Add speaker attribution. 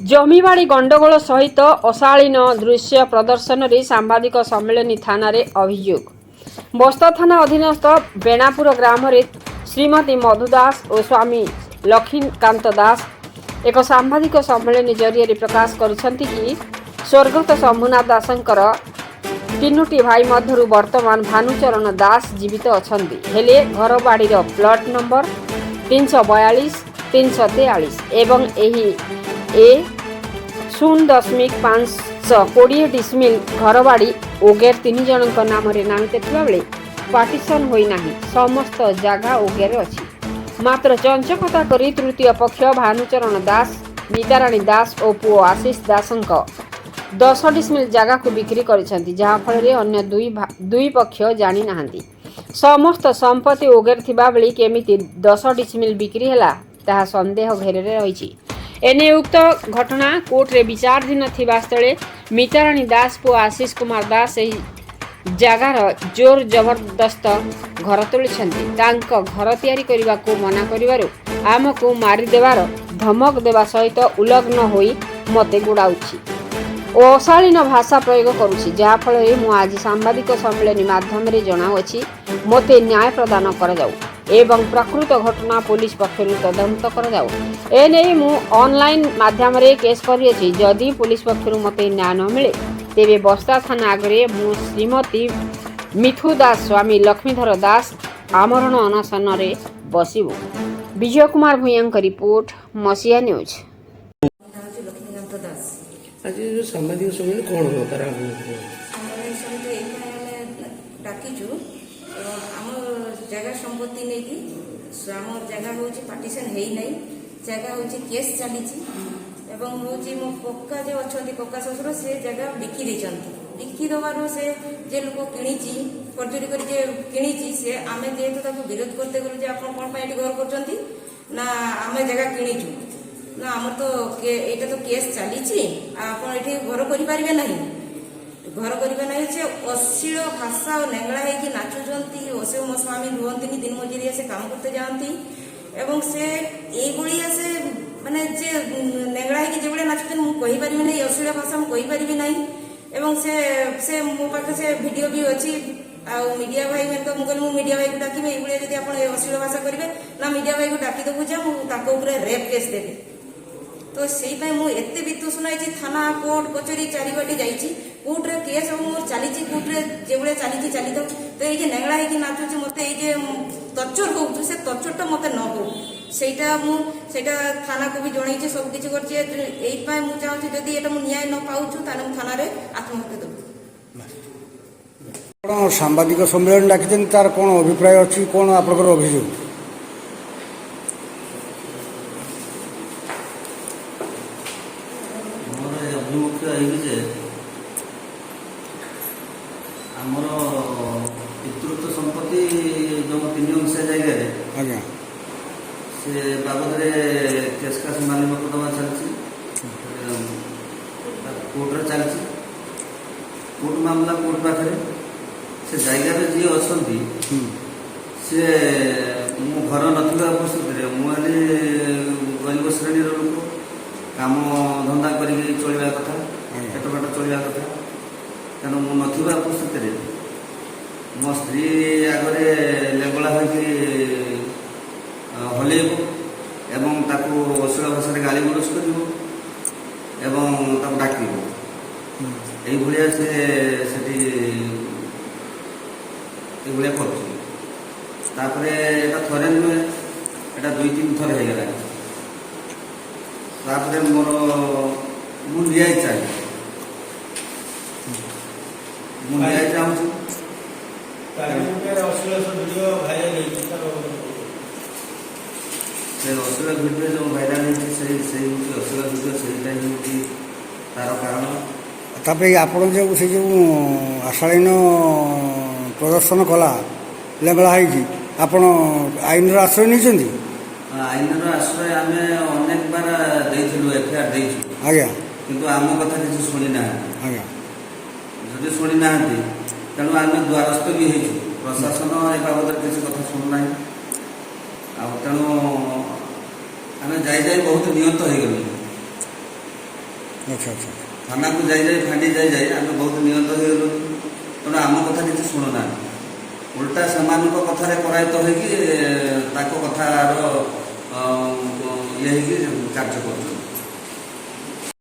Speaker 1: जमीबाड़ी गंडगोल सहित अशालीन दृश्य प्रदर्शन रे सांबादिक सम्मेलन थाना रे अभियोग। बस्ता थाना अधीनस्थ बेणापुर ग्राम रे श्रीमती मधु दास और स्वामी लक्ष्मीकांत दास एक सांबादिक सम्मेलन जरिए प्रकाश करिसेंति कि स्वर्गत शंभुनाथ दासंकर तीनोटी भाई मध्यरु वर्तमान भानुचरण दास जीवित अछंती हेले घर बाड़ीर प्लॉट नंबर 342 343 एवं एही ए 0.520 डिसमिल घरबाड़ी ओगेर 3 जनक नाम नामित थिबा बेले पार्टीशन होई नाही। समस्त जगह ओगेर अछि। मात्र चंचकता करी तृतीय पक्ष भानुचरण दास, मिताराणी दास और पुओ आशीष दासंक 10 डिसमिल जगह को बिक्री करिसेंती, जहाँ फल रे अन्य दुई पक्ष जानी नाहंती। समस्त संपत्ति ओगेर थिबा बेले केमिति 10 डिसमिल बिक्री हैला ताहा संदेह घेरे रहिछि। एने उक्त घटना कोर्ट रे विचाराधीन थिबा स्थले मिताराणी दास पुओ आशीष कुमार दास जगार जोर जबरदस्त घर तोलिछंती। तांको घर तैयारी करबा को मना करिवारु आमको मारी देवार धमक देवा सहित उलग्न होई मते गुड़ाउछि ओ अशालीन भाषा प्रयोग करुछि, जहाँ फल मु आज सांबादिक सम्मेलन माध्यम रे जणाउछि मते न्याय प्रदान कर जाऊ एवं प्रकृत घटना पुलिस पक्षर तदंत कर जाऊ। एने मु ऑनलाइन माध्यम रे केस करिछि। जदि पुलिस पक्षर मते न्याय न मिले तेबे बस्ता थाना आगरे मु श्रीमती मिथु दास स्वामी लक्ष्मीधर दास आमरण अनशन रे बसिबु। Vijay Kumar भूयंक report मसिया news.
Speaker 2: लक्ष्मीकांत दास
Speaker 3: आज जो सामाजिक सम्मेलन कौन हो तारा
Speaker 2: डाकिचु आम जगह संपत्ति नहीं कि आम जगह हूँ पार्टीशन है नहीं, जगह हूँ केस चली एवं हूँ मो कका जो अच्छा कका शशुर से जगह बिकी बिकी दबार से जे लोक कि परजुरी कर कि से आम जेहेतु विरोध करते गलु आप कौन घर कर आम जगह किणीचु ना आम तो यहाँ तो केस चली आप घर करें ना घर करेंगे ना से अश्लील भाषा और नेंगड़ा है नाचुंट ओसे मो स्वामी रुहंती दिन मजुरिया से काम करते जाती एवं से ये से माने जे नेंगड़ा है जो नाचुन मुझे ना अश्लील भाषा मुझे ना एवं से मो पाखे से वीडियो भी अच्छी आ मीडिया भाई तो मुझे मीडिया भाई को डाक ये जब आप अश्लील भाषा करेंगे ना मीडिया भाई को डाकी देवु जे मुझे रेप केस देवी। तो से एत वितु शुणाई थाना कोर्ट कचेरी चारिपाटी जाइए कोर्टे केस मोर चली कोर्टे जो चली चली तो ये नेंगड़ा है नाचुची मत ये टर्चर हो से टर्चरटा मत न हो सेटा थाना को भी जनई सब किसी कर चाहूँ जदि ये न्याय न पाऊँ ताने थाना आत्महत्या देव।
Speaker 4: सांबादिक सम्मेलन डाकिछन तार कौन अभिप्राय अच्छी कौन आपनकर अभियोग?
Speaker 5: आमर पितृत्व संपत्ति जो 3 अंश जगह से बाबद केस कास माली मकदमा चलती कोर्ट चलती कोर्ट मामला कोर्ट पाखे से जगह जी अच्छा सी मो घर ना उपस्थित मुझे गरीब श्रेणी लोक काम धंदा कर चलवा कथा पेट पेट चलवा कथा तेणु मु नथिबा उपस्थित मो स्त्री आगे लेंगला हो हलेब एवं ताकू अश्लील भाषा गाली गुलज कर डाक ये से करपरे थे नुहे यहाँ 2-3 थर हो गला मोर मुझे चाहे मुझे चाहूँ अश्लील भिडियो जो भाइराल अश्लील भिडियो से तार कारण
Speaker 4: तापर आप से जो अशालीन प्रदर्शन कला लेंगड़ा है आपण आईन आश्रय नहीं
Speaker 5: आईन आश्रय आम अनेक बार देलु एफआईआर देचु
Speaker 4: आज्ञा
Speaker 5: किंतु आम कथा किसी शुणी ना
Speaker 4: आज्ञा
Speaker 5: जदि शुणी ना तेणु आम द्वारस्थ भी होइछु प्रशासन ए बाबद किसी कथा शुणुना तेणु आम जाई बहुत निहत हो गलु
Speaker 4: ଆଚ୍ଛା ଆଚ୍ଛା
Speaker 5: ଥାନାକୁ ଯାଇ ଫାଣ୍ଡି ଯାଇ ଆମେ ବହୁତ ନିହତ ହୋଇଗଲୁ। ତେଣୁ ଆମ କଥା କିଛି ଶୁଣୁନାହାନ୍ତି, ଓଲଟା ସେମାନଙ୍କ କଥାରେ କରାୟତ୍ତ ହୋଇକି ତାଙ୍କ କଥାର ଇଏ ହେଇକି କାର୍ଯ୍ୟ କରୁଛନ୍ତି।